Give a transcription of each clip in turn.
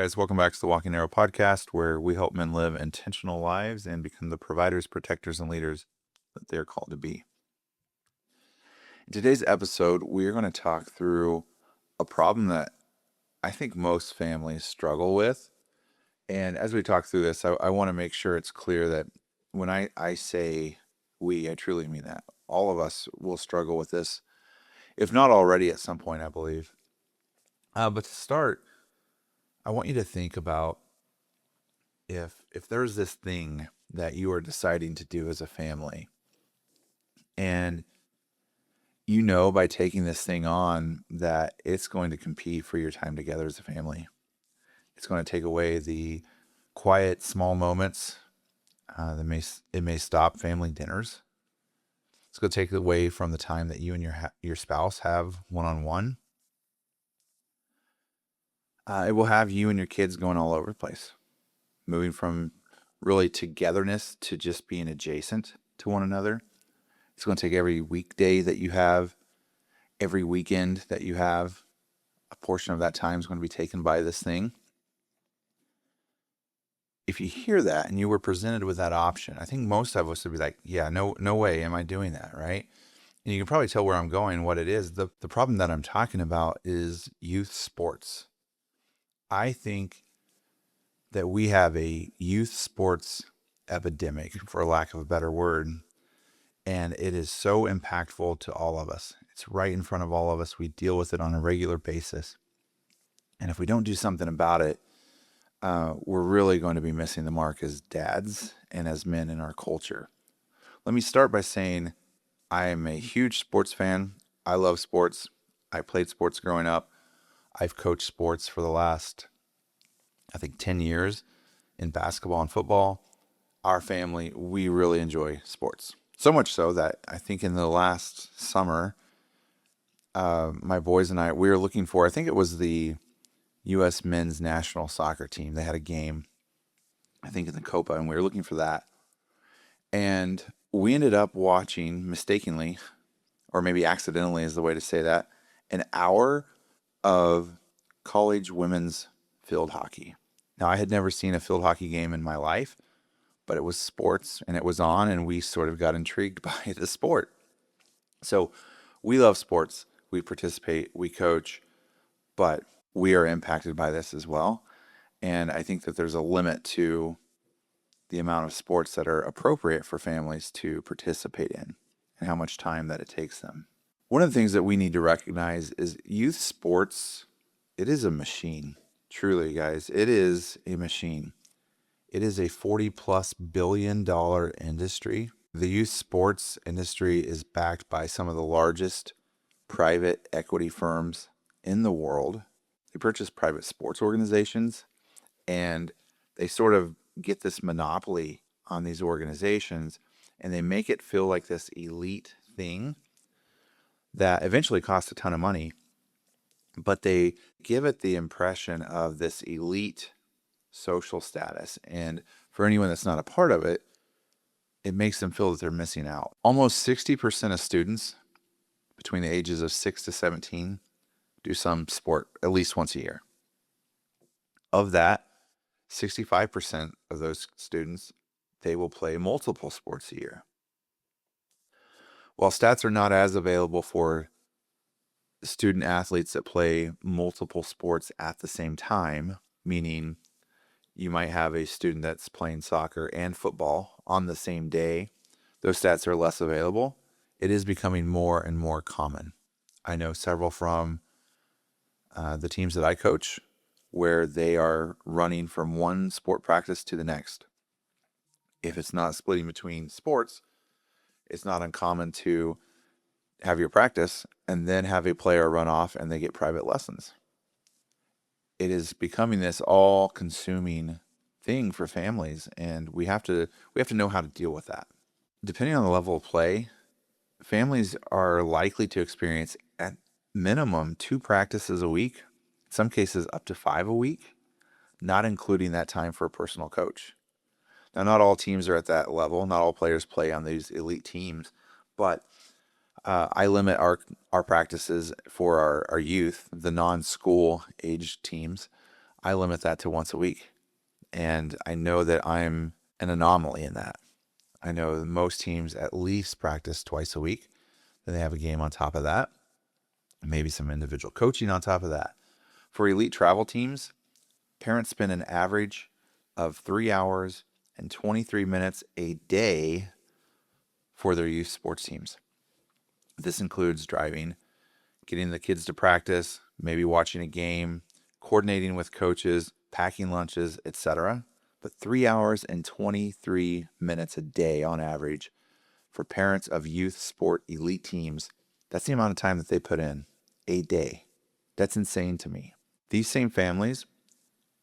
guys. Welcome back to the Walking Arrow podcast, where we help men live intentional lives and become the providers, protectors, and leaders that they're called to be. In today's episode, we're going to talk through a problem that I think most families struggle with. And as we talk through this, I want to make sure it's clear that when I say we, I truly mean that. All of us will struggle with this, if not already at some point, I believe. But to start, I want you to think about if there's this thing that you are deciding to do as a family, and you know by taking this thing on that it's going to compete for your time together as a family. It's going to take away the quiet, small moments. It may stop family dinners. It's going to take away from the time that you and your spouse have one-on-one. It will have you and your kids going all over the place, moving from really togetherness to just being adjacent to one another. It's going to take every weekday that you have, every weekend that you have, a portion of that time is going to be taken by this thing. If you hear that and you were presented with that option, I think most of us would be like, yeah, no way am I doing that, right? And you can probably tell where I'm going, what it is. The problem that I'm talking about is youth sports. I think that we have a youth sports epidemic, for lack of a better word, and it is so impactful to all of us. It's right in front of all of us. We deal with it on a regular basis. And if we don't do something about it, we're really going to be missing the mark as dads and as men in our culture. Let me start by saying I am a huge sports fan. I love sports. I played sports growing up. I've coached sports for the last, I think, 10 years in basketball and football. Our family, we really enjoy sports. So much so that I think in the last summer, my boys and we were looking for, I think it was the U.S. men's national soccer team. They had a game, I think in the Copa, and we were looking for that. And we ended up watching, mistakenly, or maybe accidentally is the way to say that, an hour of college women's field hockey. Now, I had never seen a field hockey game in my life, but it was sports and it was on, and we sort of got intrigued by the sport. So we love sports. We participate, we coach, but we are impacted by this as well. And I think that there's a limit to the amount of sports that are appropriate for families to participate in and how much time that it takes them. One of the things that we need to recognize is youth sports, it is a machine. Truly, guys, it is a machine. It is a $40+ billion industry. The youth sports industry is backed by some of the largest private equity firms in the world. They purchase private sports organizations, and they sort of get this monopoly on these organizations, and they make it feel like this elite thing that eventually costs a ton of money, but they give it the impression of this elite social status. And for anyone that's not a part of it, it makes them feel that they're missing out. Almost 60% of students between the ages of 6 to 17 do some sport at least once a year. Of that, 65% of those students, they will play multiple sports a year. While stats are not as available for student athletes that play multiple sports at the same time, meaning you might have a student that's playing soccer and football on the same day, those stats are less available. It is becoming more and more common. I know several from the teams that I coach where they are running from one sport practice to the next. If it's not splitting between sports, it's not uncommon to have your practice and then have a player run off and they get private lessons. It is becoming this all-consuming thing for families, and we have to know how to deal with that. Depending on the level of play, families are likely to experience at minimum 2 practices a week, in some cases up to 5 a week, not including that time for a personal coach. Now, not all teams are at that level. Not all players play on these elite teams, but I limit our practices for our youth, the non-school age teams. I limit that to once a week. And I know that I'm an anomaly in that. I know most teams at least practice twice a week. Then they have a game on top of that, maybe some individual coaching on top of that. For elite travel teams, parents spend an average of 3 hours and 23 minutes a day for their youth sports teams. This includes driving, getting the kids to practice, maybe watching a game, coordinating with coaches, packing lunches, etc. But 3 hours and 23 minutes a day on average for parents of youth sport elite teams, that's the amount of time that they put in a day. That's insane to me. These same families,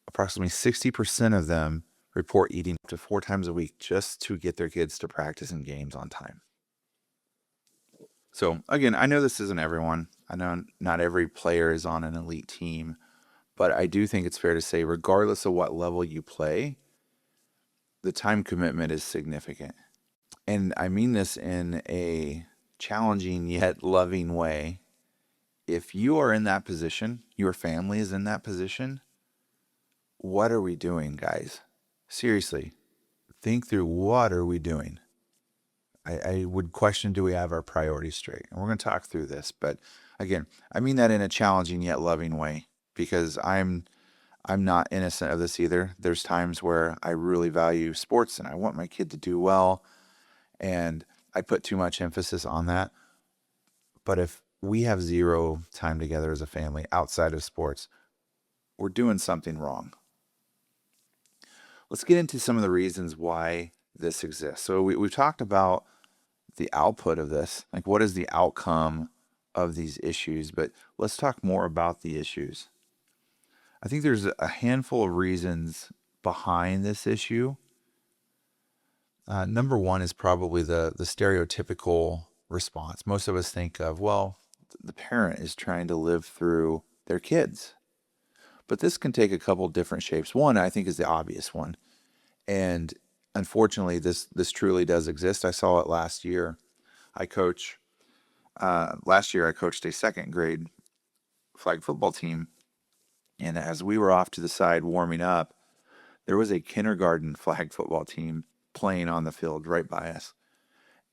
approximately 60% of them report eating up to 4 times a week just to get their kids to practice and games on time. So again, I know this isn't everyone. I know not every player is on an elite team, but I do think it's fair to say, regardless of what level you play, the time commitment is significant. And I mean this in a challenging yet loving way. If you are in that position, your family is in that position, what are we doing, guys? Seriously, think through, what are we doing? I would question, do we have our priorities straight? And we're going to talk through this. But again, I mean that in a challenging yet loving way, because I'm not innocent of this either. There's times where I really value sports and I want my kid to do well, and I put too much emphasis on that. But if we have zero time together as a family outside of sports, we're doing something wrong. Let's get into some of the reasons why this exists. So we've talked about the output of this, like what is the outcome of these issues, but let's talk more about the issues. I think there's a handful of reasons behind this issue. Number one is probably the stereotypical response. Most of us think of, well, the parent is trying to live through their kids. But this can take a couple different shapes. One, I think, is the obvious one. And unfortunately, this truly does exist. I saw it last year. Last year I coached a second grade flag football team. And as we were off to the side warming up, there was a kindergarten flag football team playing on the field right by us.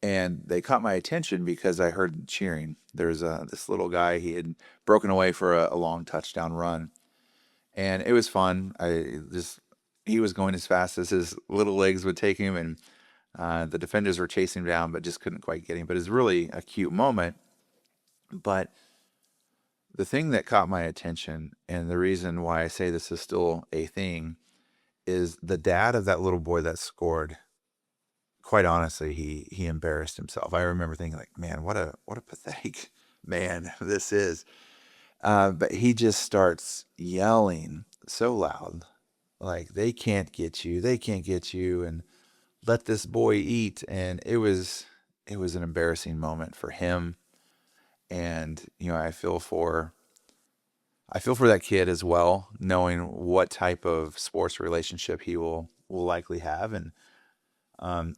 And they caught my attention because I heard cheering. There's this little guy, he had broken away for a long touchdown run. And it was fun. He was going as fast as his little legs would take him, and the defenders were chasing him down, but just couldn't quite get him. But it's really a cute moment. But the thing that caught my attention, and the reason why I say this is still a thing, is the dad of that little boy that scored. Quite honestly, he embarrassed himself. I remember thinking, like, man, what a pathetic man this is. But he just starts yelling so loud, like, they can't get you, and let this boy eat. And it was an embarrassing moment for him. And I feel for that kid as well, knowing what type of sports relationship he will likely have. And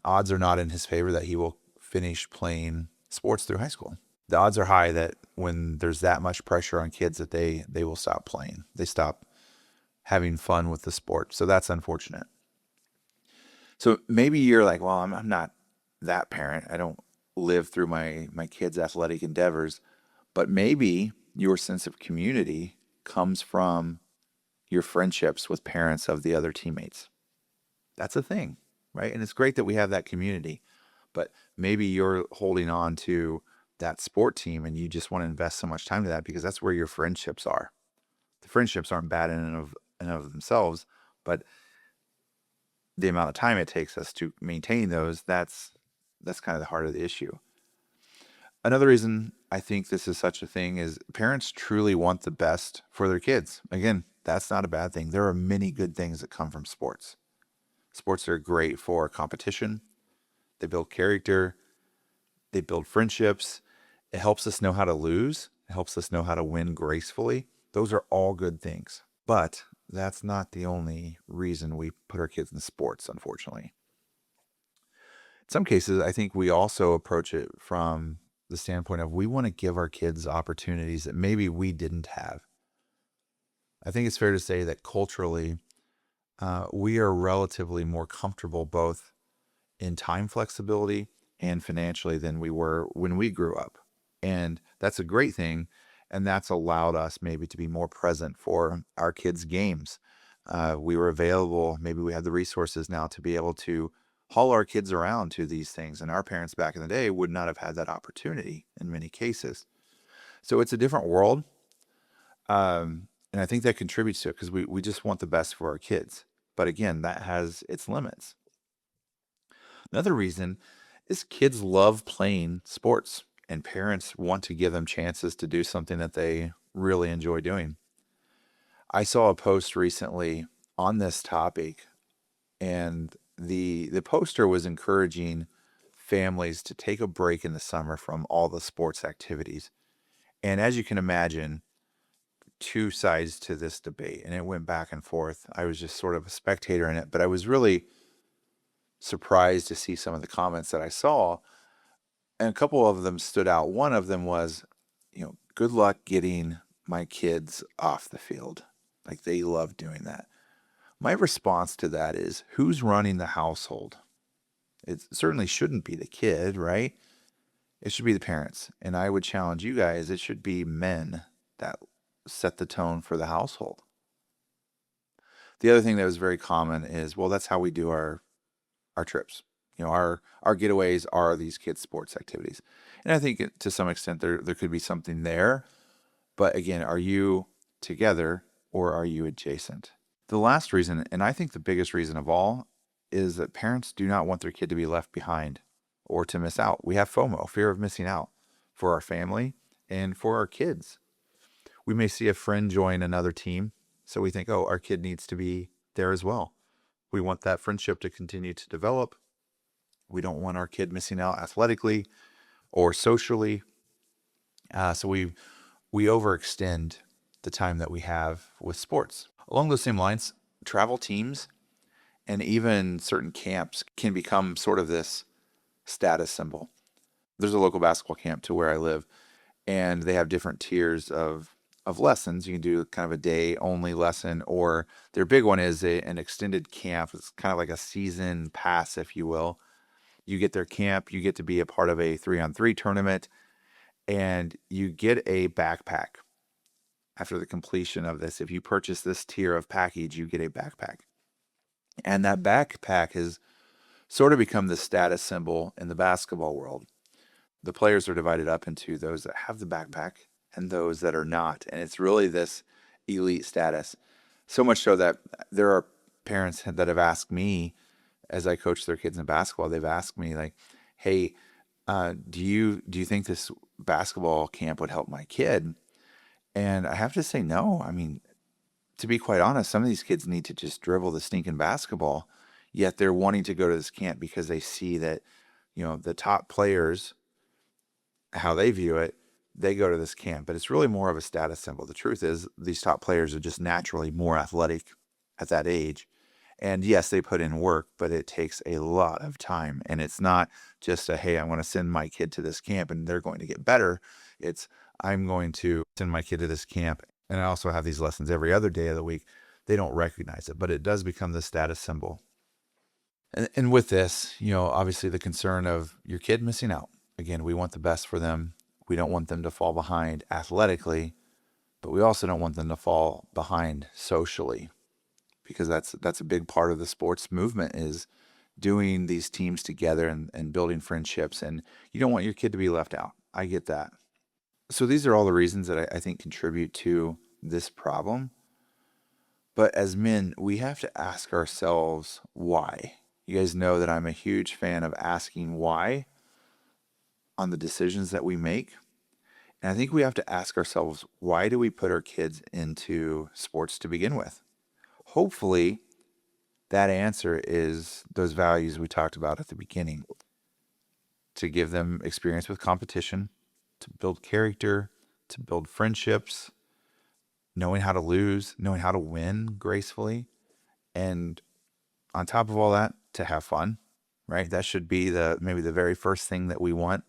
odds are not in his favor that he will finish playing sports through high school. The odds are high that when there's that much pressure on kids, that they will stop playing. They stop having fun with the sport. So that's unfortunate. So maybe you're like, well, I'm not that parent. I don't live through my kids' athletic endeavors. But maybe your sense of community comes from your friendships with parents of the other teammates. That's a thing, right? And it's great that we have that community. But maybe you're holding on to that sport team and you just want to invest so much time to that because that's where your friendships are. The friendships aren't bad in and of themselves, but the amount of time it takes us to maintain those, that's kind of the heart of the issue. Another reason I think this is such a thing is parents truly want the best for their kids. Again, that's not a bad thing. There are many good things that come from sports. Sports are great for competition. They build character. They build friendships. It helps us know how to lose. It helps us know how to win gracefully. Those are all good things. But that's not the only reason we put our kids in sports, unfortunately. In some cases, I think we also approach it from the standpoint of we want to give our kids opportunities that maybe we didn't have. I think it's fair to say that culturally, we are relatively more comfortable both in time flexibility and financially than we were when we grew up. And that's a great thing. And that's allowed us maybe to be more present for our kids' games. We were available, maybe we have the resources now to be able to haul our kids around to these things. And our parents back in the day would not have had that opportunity in many cases. So it's a different world. And I think that contributes to it because we just want the best for our kids. But again, that has its limits. Another reason is kids love playing sports, and parents want to give them chances to do something that they really enjoy doing. I saw a post recently on this topic, and the poster was encouraging families to take a break in the summer from all the sports activities. And as you can imagine, two sides to this debate, and it went back and forth. I was just sort of a spectator in it, but I was really surprised to see some of the comments that I saw, and a couple of them stood out. One of them was, good luck getting my kids off the field. Like they love doing that. My response to that is, who's running the household? It certainly shouldn't be the kid, right? It should be the parents. And I would challenge you guys, it should be men that set the tone for the household. The other thing that was very common is, well, that's how we do our trips. Our getaways are these kids' sports activities. And I think to some extent there could be something there. But again, are you together or are you adjacent? The last reason, and I think the biggest reason of all, is that parents do not want their kid to be left behind or to miss out. We have FOMO, fear of missing out, for our family and for our kids. We may see a friend join another team, so we think, oh, our kid needs to be there as well. We want that friendship to continue to develop. We don't want our kid missing out athletically or socially. So we overextend the time that we have with sports. Along those same lines, travel teams and even certain camps can become sort of this status symbol. There's a local basketball camp to where I live, and they have different tiers of lessons. You can do kind of a day only lesson, or their big one is an extended camp. It's kind of like a season pass, if you will. You get their camp, you get to be a part of a 3-on-3 tournament, and you get a backpack after the completion of this. If you purchase this tier of package, you get a backpack. And that backpack has sort of become the status symbol in the basketball world. The players are divided up into those that have the backpack and those that are not. And it's really this elite status. So much so that there are parents that have asked me, as I coach their kids in basketball, they've asked me like, hey, do you think this basketball camp would help my kid? And I have to say no. I mean, to be quite honest, some of these kids need to just dribble the stinking basketball, yet they're wanting to go to this camp because they see that, the top players, how they view it, they go to this camp. But it's really more of a status symbol. The truth is, these top players are just naturally more athletic at that age. And yes, they put in work, but it takes a lot of time. And it's not just hey, I want to send my kid to this camp and they're going to get better. It's, I'm going to send my kid to this camp. And I also have these lessons every other day of the week. They don't recognize it, but it does become the status symbol. And with this, obviously the concern of your kid missing out. Again, we want the best for them. We don't want them to fall behind athletically, but we also don't want them to fall behind socially, because that's a big part of the sports movement, is doing these teams together and building friendships. And you don't want your kid to be left out. I get that. So these are all the reasons that I think contribute to this problem. But as men, we have to ask ourselves why. You guys know that I'm a huge fan of asking why on the decisions that we make. And I think we have to ask ourselves, why do we put our kids into sports to begin with? Hopefully, that answer is those values we talked about at the beginning: to give them experience with competition, to build character, to build friendships, knowing how to lose, knowing how to win gracefully, and on top of all that, to have fun, right? That should be maybe the very first thing that we want.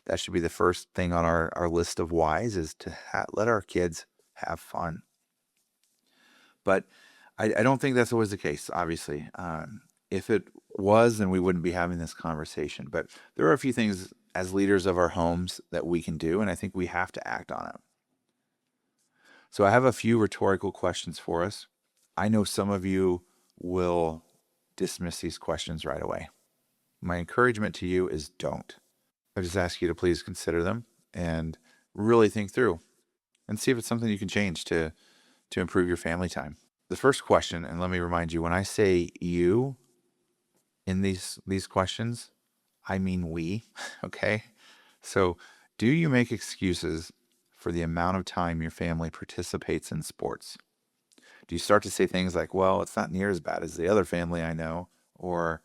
That should be the first thing on our list of whys, is to let our kids have fun. But I don't think that's always the case, obviously. If it was, then we wouldn't be having this conversation. But there are a few things as leaders of our homes that we can do, and I think we have to act on it. So I have a few rhetorical questions for us. I know some of you will dismiss these questions right away. My encouragement to you is don't. I just ask you to please consider them and really think through and see if it's something you can change to improve your family time. The first question, and let me remind you, when I say you in these questions, I mean we, okay? So, do you make excuses for the amount of time your family participates in sports? Do you start to say things like, well, it's not near as bad as the other family I know, or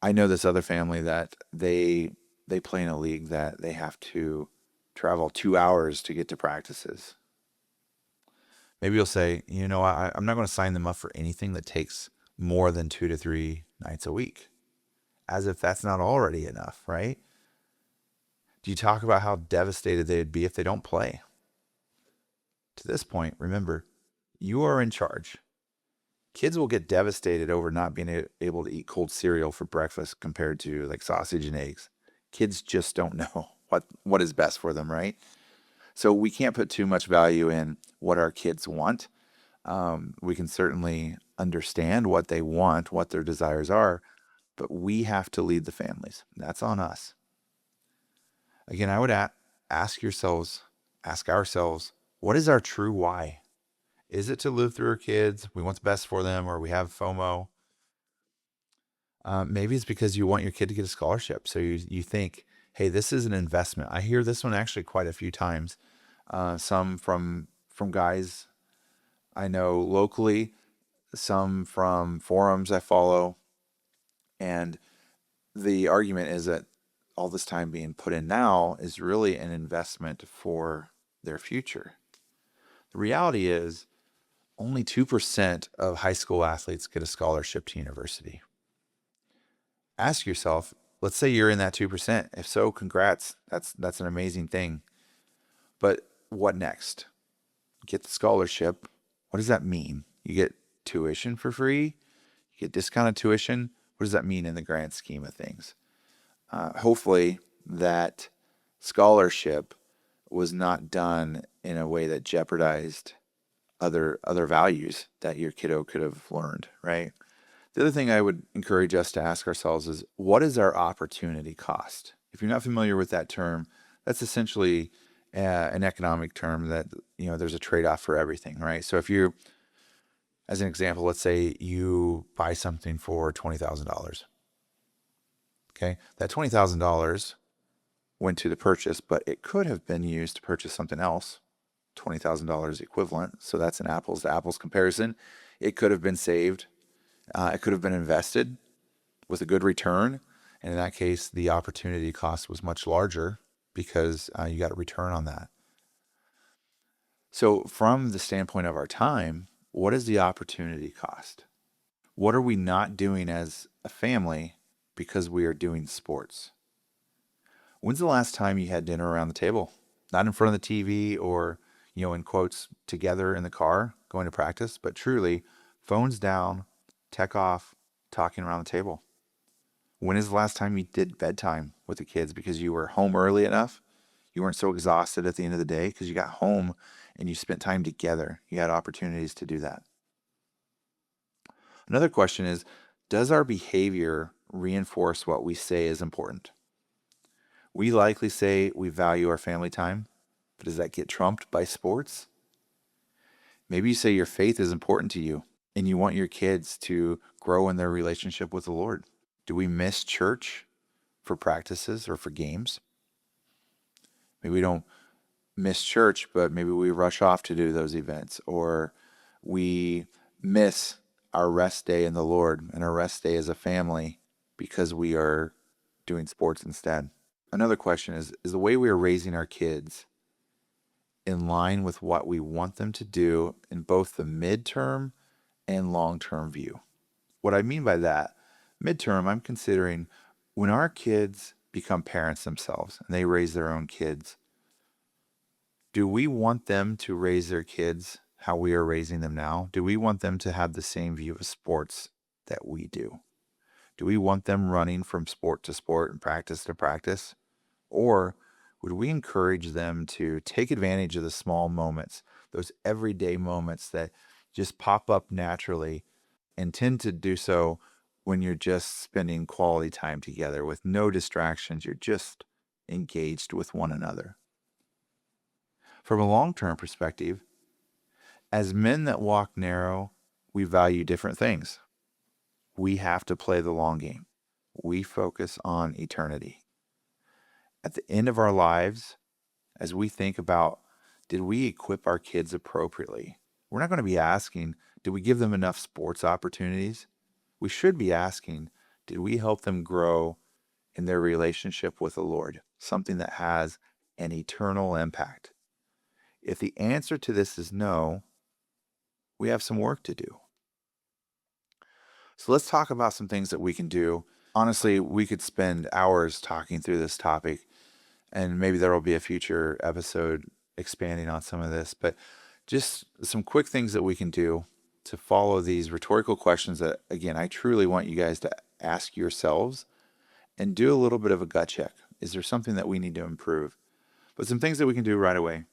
I know this other family that they play in a league that they have to travel 2 hours to get to practices. Maybe you'll say, I'm not going to sign them up for anything that takes more than 2 to 3 nights a week, as if that's not already enough, right? Do you talk about how devastated they'd be if they don't play? To this point, remember, you are in charge. Kids will get devastated over not being able to eat cold cereal for breakfast compared to like sausage and eggs. Kids just don't know what is best for them, right? So we can't put too much value in what our kids want. We can certainly understand what they want, what their desires are, but we have to lead the families. That's on us. Again, I would ask ourselves, what is our true why? Is it to live through our kids? We want the best for them, or we have FOMO. Maybe it's because you want your kid to get a scholarship. So you think, hey, this is an investment. I hear this one actually quite a few times. Some from guys I know locally, some from forums I follow. And the argument is that all this time being put in now is really an investment for their future. The reality is only 2% of high school athletes get a scholarship to university. Ask yourself, let's say you're in that 2%. If so, congrats. That's an amazing thing. But what next? Get the scholarship. What does that mean? You get tuition for free? You get discounted tuition? What does that mean in the grand scheme of things? Hopefully that scholarship was not done in a way that jeopardized other values that your kiddo could have learned, right? The other thing I would encourage us to ask ourselves is, what is our opportunity cost? If you're not familiar with that term, that's essentially an economic term that, there's a trade-off for everything, right? So if you, as an example, let's say you buy something for $20,000. Okay, that $20,000 went to the purchase, but it could have been used to purchase something else, $20,000 equivalent. So that's an apples to apples comparison. It could have been saved. It could have been invested with a good return. And in that case, the opportunity cost was much larger because you got a return on that. So from the standpoint of our time, what is the opportunity cost? What are we not doing as a family because we are doing sports? When's the last time you had dinner around the table? Not in front of the TV or, in quotes, together in the car going to practice, but truly phones down, tech off, talking around the table. When is the last time you did bedtime with the kids because you were home early enough? You weren't so exhausted at the end of the day because you got home and you spent time together. You had opportunities to do that. Another question is, does our behavior reinforce what we say is important? We likely say we value our family time, but does that get trumped by sports? Maybe you say your faith is important to you and you want your kids to grow in their relationship with the Lord. Do we miss church for practices or for games? Maybe we don't miss church, but maybe we rush off to do those events, or we miss our rest day in the Lord and our rest day as a family because we are doing sports instead. Another question is the way we are raising our kids in line with what we want them to do in both the midterm and long-term view? What I mean by that, midterm, I'm considering when our kids become parents themselves and they raise their own kids, do we want them to raise their kids how we are raising them now? Do we want them to have the same view of sports that we do? Do we want them running from sport to sport and practice to practice? Or would we encourage them to take advantage of the small moments, those everyday moments that just pop up naturally and tend to do so when you're just spending quality time together with no distractions? You're just engaged with one another. From a long-term perspective, as men that walk narrow, we value different things. We have to play the long game. We focus on eternity. At the end of our lives, as we think about, did we equip our kids appropriately? We're not going to be asking, did we give them enough sports opportunities? We should be asking, did we help them grow in their relationship with the Lord? Something that has an eternal impact. If the answer to this is no, we have some work to do. So let's talk about some things that we can do. Honestly, we could spend hours talking through this topic, and maybe there will be a future episode expanding on some of this, but just some quick things that we can do to follow these rhetorical questions that, again, I truly want you guys to ask yourselves and do a little bit of a gut check. Is there something that we need to improve? But some things that we can do right away.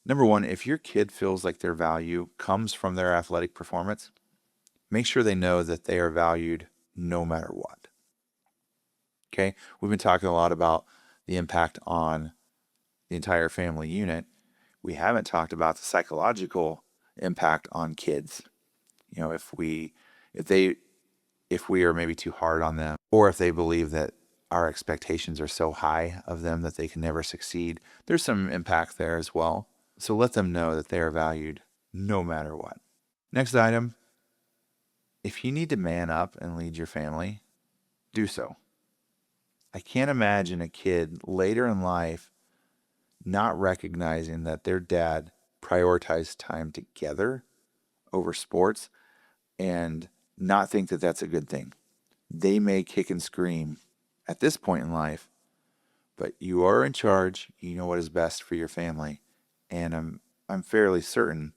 Number one, if your kid feels like their value comes from their athletic performance, make sure they know that they are valued no matter what. Okay? We've been talking a lot about the impact on the entire family unit. We haven't talked about the psychological impact on kids. You know, if we are maybe too hard on them, or if they believe that our expectations are so high of them that they can never succeed, there's some impact there as well. So let them know that they are valued no matter what. Next item, if you need to man up and lead your family, do so. I can't imagine a kid later in life not recognizing that their dad prioritized time together over sports and not think that that's a good thing. They may kick and scream at this point in life, but you are in charge. You know what is best for your family. And I'm fairly certain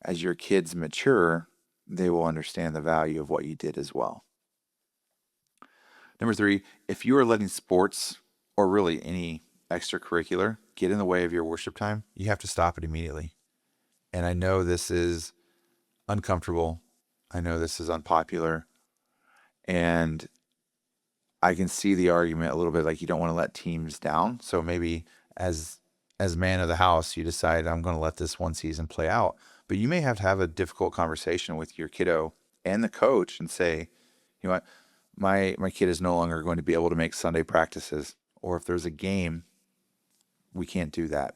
as your kids mature, they will understand the value of what you did as well. Number three, if you are letting sports or really any extracurricular get in the way of your worship time, you have to stop it immediately. And I know this is uncomfortable. I know this is unpopular. And I can see the argument a little bit like you don't want to let teams down. So maybe as man of the house, you decide I'm going to let this one season play out. But you may have to have a difficult conversation with your kiddo and the coach and say, you know what, my kid is no longer going to be able to make Sunday practices. Or if there's a game, we can't do that.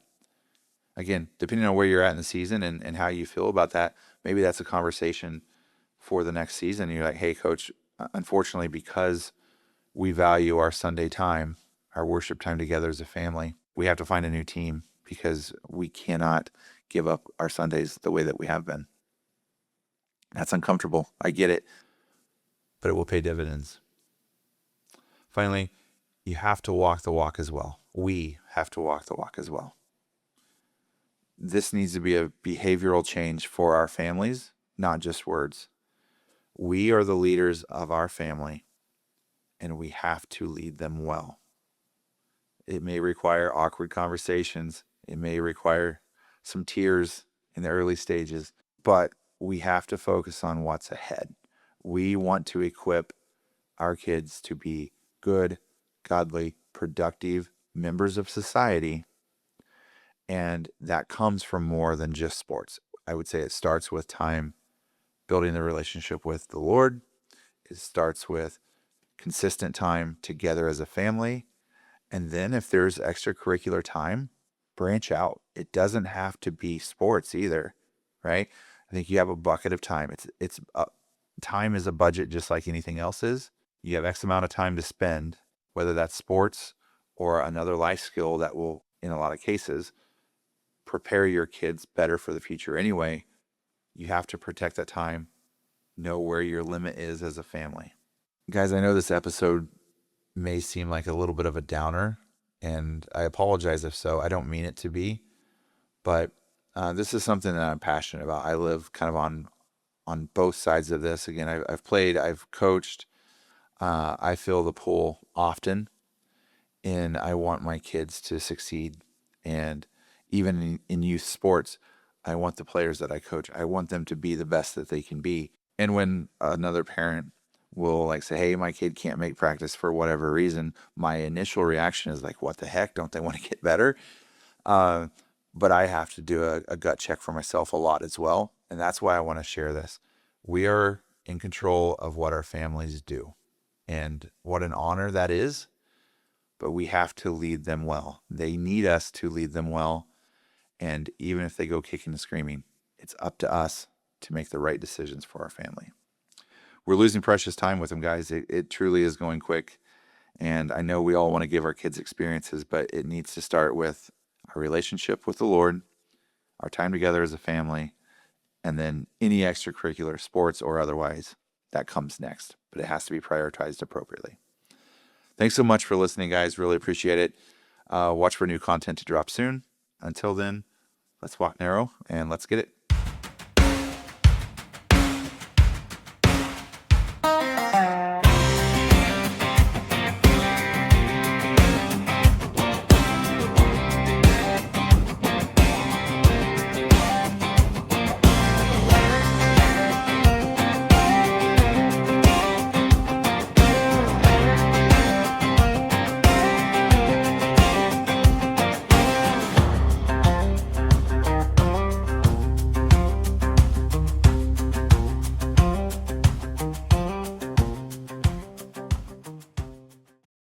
Again, depending on where you're at in the season and how you feel about that, maybe that's a conversation for the next season. You're like, hey, coach, unfortunately, because we value our Sunday time, our worship time together as a family, we have to find a new team because we cannot give up our Sundays the way that we have been. That's uncomfortable. I get it, but it will pay dividends. Finally, you have to walk the walk as well. We have to walk the walk as well. This needs to be a behavioral change for our families, not just words. We are the leaders of our family, and we have to lead them well. It may require awkward conversations. It may require some tears in the early stages, but we have to focus on what's ahead. We want to equip our kids to be good, godly, productive members of society. And that comes from more than just sports. I would say it starts with time building the relationship with the Lord. It starts with consistent time together as a family. And then if there's extracurricular time, branch out. It doesn't have to be sports either, right? I think you have a bucket of time. Time is a budget just like anything else is. You have X amount of time to spend, whether that's sports or another life skill that will, in a lot of cases, prepare your kids better for the future anyway. You have to protect that time, know where your limit is as a family. Guys, I know this episode may seem like a little bit of a downer, and I apologize if so. I don't mean it to be, but This is something that I'm passionate about. I live kind of on both sides of this. Again, I've played, I've coached. I fill the pool often, and I want my kids to succeed. And even in youth sports, I want the players that I coach, I want them to be the best that they can be. And when another parent will like say, "Hey, my kid can't make practice for whatever reason," my initial reaction is like, "What the heck? Don't they want to get better?" Uh, but I have to do a gut check for myself a lot as well. And that's why I want to share this. We are in control of what our families do. And what an honor that is. But we have to lead them well. They need us to lead them well. And even if they go kicking and screaming, it's up to us to make the right decisions for our family. We're losing precious time with them, guys. It truly is going quick. And I know we all want to give our kids experiences, but it needs to start with our relationship with the Lord, our time together as a family, and then any extracurricular, sports or otherwise, that comes next. But it has to be prioritized appropriately. Thanks so much for listening, guys. Really appreciate it. Watch for new content to drop soon. Until then, let's walk narrow and let's get it.